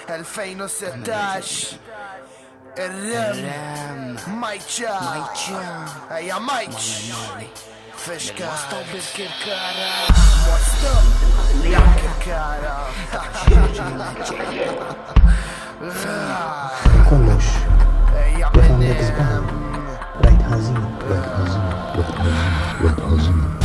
2016 الرم مايتشا يا مايتش فشكا موستو بالكركارة موستو بالكركارة كلش بفهم لك زبان رايت هزيم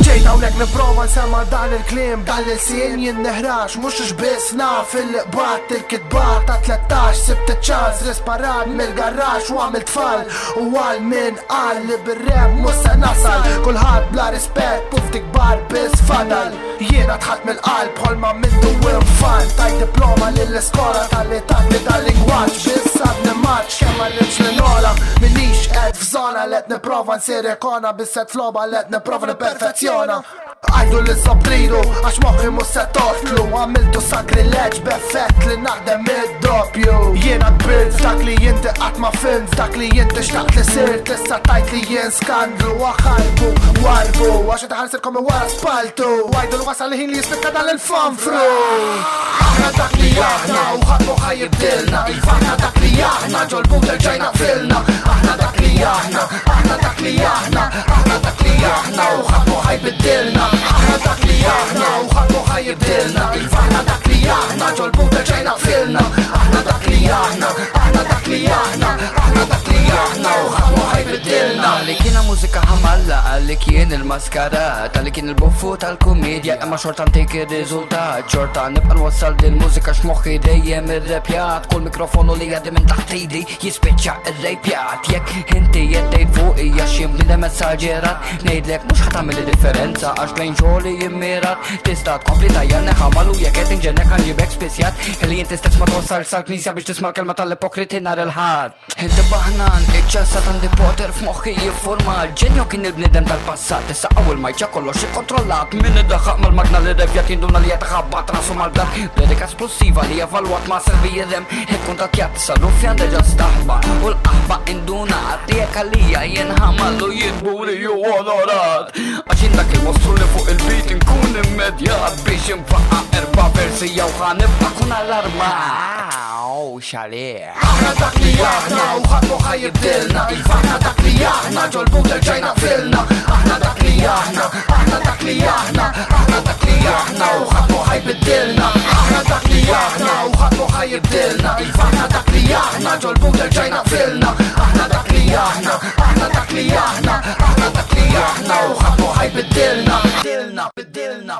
جيت هونك نبروفا نسمع دان الكليم دان السين ينهراش مش جبس نعرف القباط الكتبات 13 سبت تشانس ريسبارات من الجراج وعملت فال وال من قال بالراب موسى نصل كل هاد بلا ريسبكت بوفت كبار بس فضل يينا تحت من القلب حلمة من دوم فان تاي دبلومة للسكولة تالي تاكلي دالينجواج بس صابني ماتش كما ريتش لنولا منيش قد في زونة لت نبروفا نصير ايقونة بالست فلوبا لت نبروفا نبرفكسيونا عايدو للزبريدو عش مخي مستطرتلو عملتو ساكريلاج بفت لنقدم الدوبيو يينا كبرت داكلي ينت قطما فيلم داكلي ينت اشتقت لسيرت لسا تايتلي ين سكاندلو وخايبو واربو عشان تحرسلكم ورا سبالتو وايدو وصل الهين اللي يسبت كدا للفانفرو احنا داكلي احنا وخطو خايب دلنا احنا داكلي احنا جو البودر جاينا فيلنا احنا داكلي احنا داكلي احنا داكلي احنا وخطو هيبدلنا احنا داكلي احنا وخطو هيبدلنا احنا داكلي احنا جو البودر جاينا فيلنا احنا داكلي احنا داكلي احنا داكلي احنا وخطو هيبدلنا لكن موسيقى حملة لكن الماسكارات لكن البوفوت الكوميديا اما شرطة نتيك الريزولتات شرطة نبقى نوصل دي الموسيقى شمخي دي من الرابيات كل ميكروفون اللي قد من تحت ايدي يسبتشع الرابيات يك انت يدي فوقي يا شيم من المساجرات نيدلك مش حتعمل ديفرنسا اشلين شولي يميرات تستات كومبليتا يعني حملو يا كاتن جنك هنجيبك سبيسيات اللي انت تسمع توصل سالكنيسيا باش تسمع كلمة الابوكريتي نار الهات انت بحنان اتشاسات عندي بوتر في مخي فورمال جنيو كن البندم دالباسات تسا اول ما يجا كلش كنترولات من الدخاء من المغنى للرفيات دون اللي يتخبط راسو مالبلان بريك اسبلوسيفا اللي يفالوات ما سربي ذم هيك كنت اتيات تصرف ياند جاست احبا والاحبا اندونا عطيك اللي ينهملو يدبوري ونورات عشان داك الوصول اللي فوق البيت نكون مديات بيش نفقع اربع فيرسية وخانبقى كنا الاربعة شاليه احنا داكلي احنا وخطو هيبدلنا احنا داكلي احنا جو البودر جاينا فيلنا احنا داكلي احنا داكلي احنا داكلي احنا وخطو هيبدلنا احنا داكلي احنا وخطو هيبدلنا احنا داكلي احنا جو البودر جاينا فيلنا احنا داكلي احنا داكلي احنا داكلي احنا وخطو هيبدلنا بدلنا